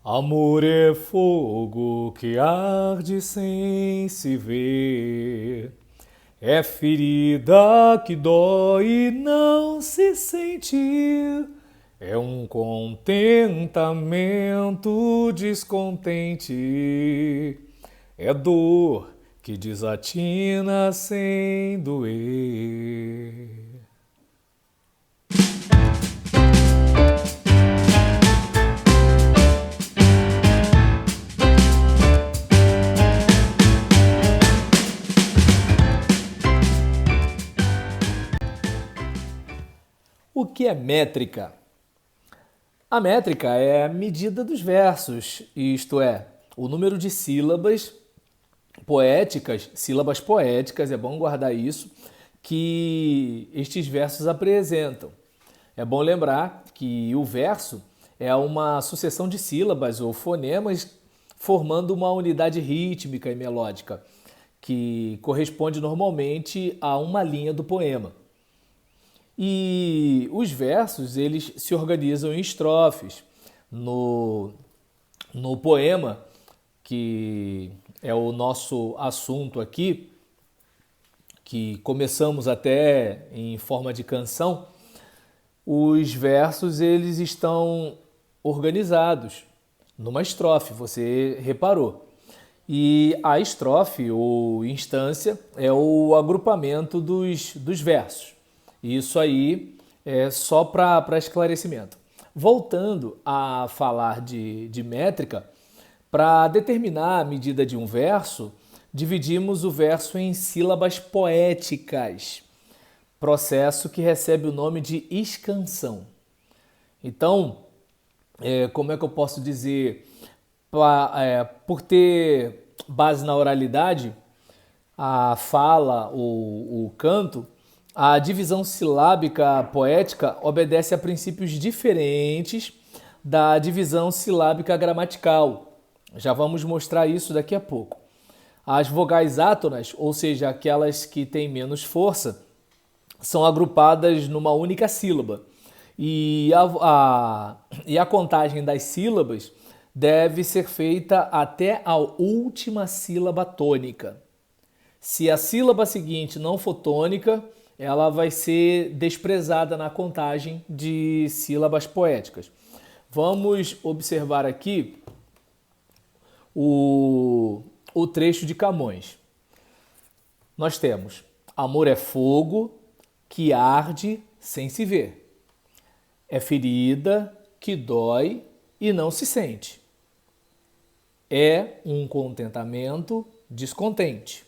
Amor é fogo que arde sem se ver. É ferida que dói e não se sente. É um contentamento descontente. É dor que desatina sem doer. O que é métrica? A métrica é a medida dos versos, isto é, o número de sílabas poéticas, é bom guardar isso, que estes versos apresentam. É bom lembrar que o verso é uma sucessão de sílabas ou fonemas formando uma unidade rítmica e melódica, que corresponde normalmente a uma linha do poema. E os versos, eles se organizam em estrofes. No poema, que é o nosso assunto aqui, que começamos até em forma de canção, os versos eles estão organizados numa estrofe, você reparou. E a estrofe ou instância é o agrupamento dos versos. Isso aí é só para esclarecimento. Voltando a falar de métrica, para determinar a medida de um verso, dividimos o verso em sílabas poéticas, processo que recebe o nome de escansão. Então, como é que eu posso dizer? Por ter base na oralidade, a fala, o canto, a divisão silábica poética obedece a princípios diferentes da divisão silábica gramatical. Já vamos mostrar isso daqui a pouco. As vogais átonas, ou seja, aquelas que têm menos força, são agrupadas numa única sílaba. E a contagem das sílabas deve ser feita até a última sílaba tônica. Se a sílaba seguinte não for tônica, ela vai ser desprezada na contagem de sílabas poéticas. Vamos observar aqui o trecho de Camões. Nós temos: amor é fogo que arde sem se ver. É ferida que dói e não se sente. É um contentamento descontente.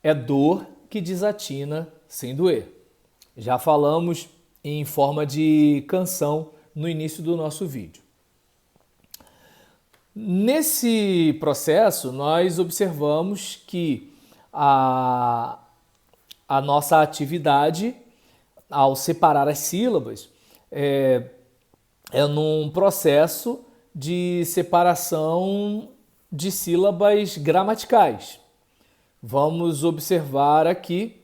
É dor que desatina sem doer. Já falamos em forma de canção no início do nosso vídeo. Nesse processo, nós observamos que a nossa atividade, ao separar as sílabas, é num processo de separação de sílabas gramaticais. Vamos observar aqui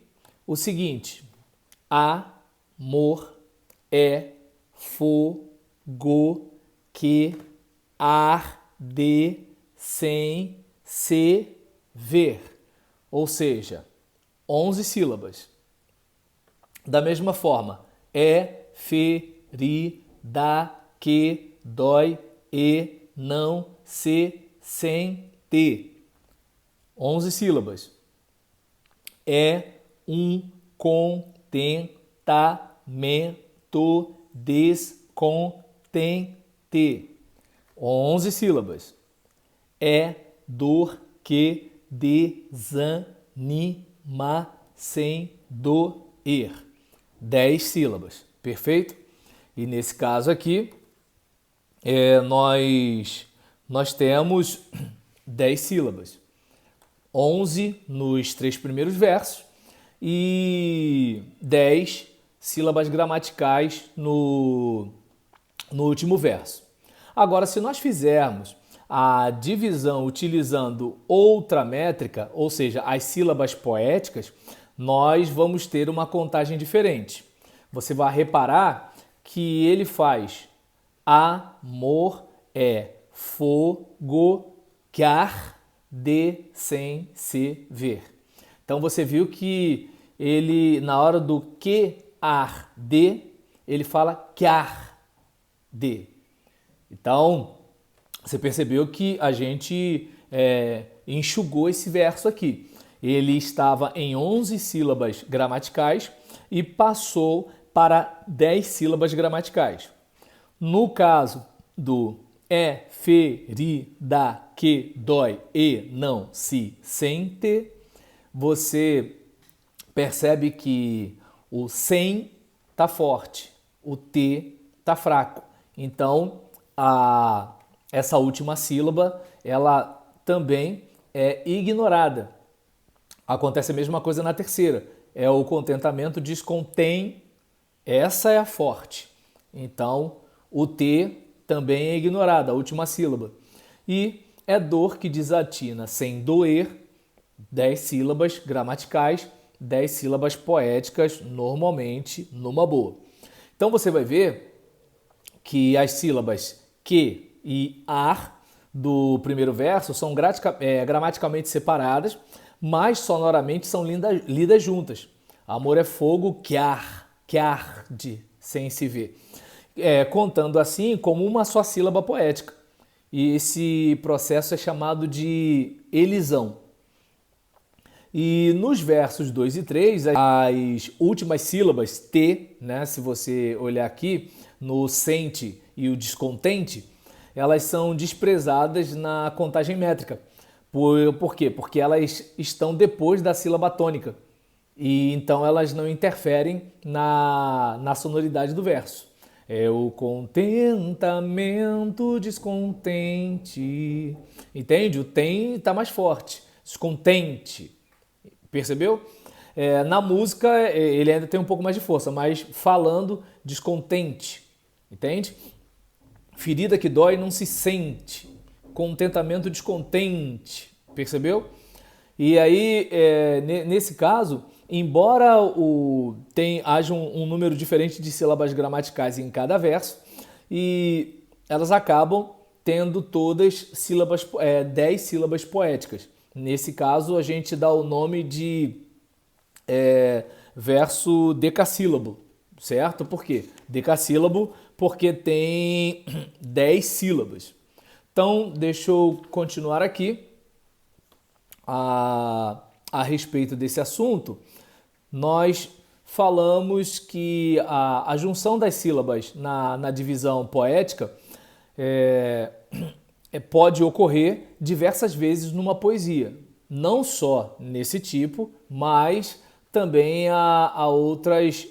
o seguinte: amor é fogo que arde sem se ver. Ou seja, 11 sílabas. Da mesma forma, é ferida que dói e não se sente. 11 sílabas. É um contentamento descontente. 11 sílabas. É dor que desanima sem doer. 10 sílabas. Perfeito? E nesse caso aqui, nós temos 10 sílabas. 11 nos 3 primeiros versos e 10 sílabas gramaticais no último verso. Agora, se nós fizermos a divisão utilizando outra métrica, ou seja, as sílabas poéticas, nós vamos ter uma contagem diferente. Você vai reparar que ele faz amor é fogo que arde sem se ver. Então você viu que ele, na hora do que arde, ele fala que arde. Então, você percebeu que a gente enxugou esse verso aqui. Ele estava em 11 sílabas gramaticais e passou para 10 sílabas gramaticais. No caso do ferida que dói e não se sente, você percebe que o sem está forte, o T está fraco. Então, essa última sílaba, ela também é ignorada. Acontece a mesma coisa na terceira. É o contentamento descontém, essa é a forte. Então, o T também é ignorado, a última sílaba. E é dor que desatina sem doer, 10 sílabas gramaticais, 10 sílabas poéticas, normalmente numa boa. Então você vai ver que as sílabas que e ar do primeiro verso são gramaticalmente separadas, mas sonoramente são lidas juntas. Amor é fogo que arde sem se ver. Contando assim como uma só sílaba poética. E esse processo é chamado de elisão. E nos versos 2 e 3, as últimas sílabas, T, né, se você olhar aqui, no sente e o descontente, elas são desprezadas na contagem métrica. Por quê? Porque elas estão depois da sílaba tônica. E então elas não interferem na sonoridade do verso. É o contentamento descontente. Entende? O tem está mais forte. Descontente. Percebeu? Na música ele ainda tem um pouco mais de força, mas falando descontente. Entende? Ferida que dói não se sente. Contentamento descontente. Percebeu? E aí, nesse caso, embora haja um número diferente de sílabas gramaticais em cada verso, e elas acabam tendo todas 10 sílabas poéticas. Nesse caso, a gente dá o nome de verso decassílabo, certo? Por quê? Decassílabo porque tem 10 sílabas. Então, deixa eu continuar aqui a respeito desse assunto. Nós falamos que a junção das sílabas na divisão poética pode ocorrer diversas vezes numa poesia. Não só nesse tipo, mas também há outras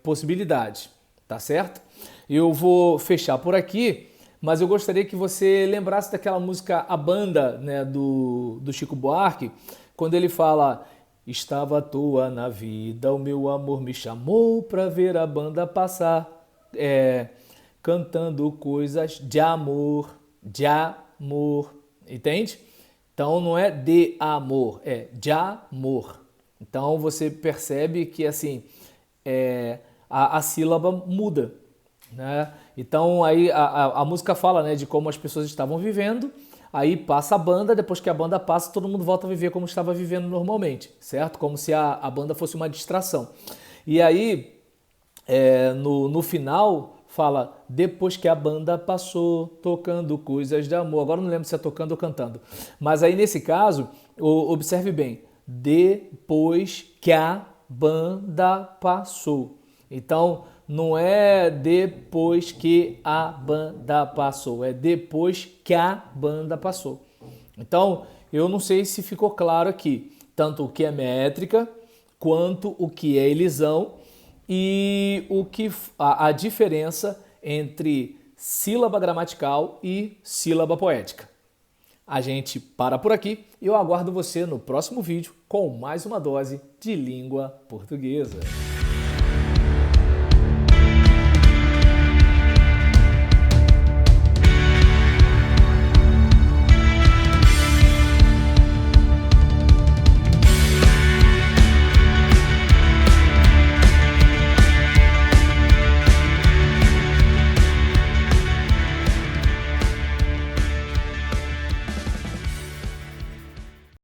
possibilidades, tá certo? Eu vou fechar por aqui, mas eu gostaria que você lembrasse daquela música A Banda, né, do Chico Buarque, quando ele fala: estava à toa na vida, o meu amor me chamou pra ver a banda passar, cantando coisas de amor, entende? Então não é de amor, é de amor. Então você percebe que assim a sílaba muda, né? Então aí a música fala, né, de como as pessoas estavam vivendo. Aí passa a banda, depois que a banda passa, todo mundo volta a viver como estava vivendo normalmente, certo? Como se a banda fosse uma distração. E aí, no final, fala, depois que a banda passou, tocando coisas de amor. Agora não lembro se é tocando ou cantando. Mas aí, nesse caso, observe bem, depois que a banda passou. Então, não é depois que a banda passou, é depois que a banda passou. Então, eu não sei se ficou claro aqui, tanto o que é métrica, quanto o que é elisão e a diferença entre sílaba gramatical e sílaba poética. A gente para por aqui e eu aguardo você no próximo vídeo com mais uma dose de língua portuguesa.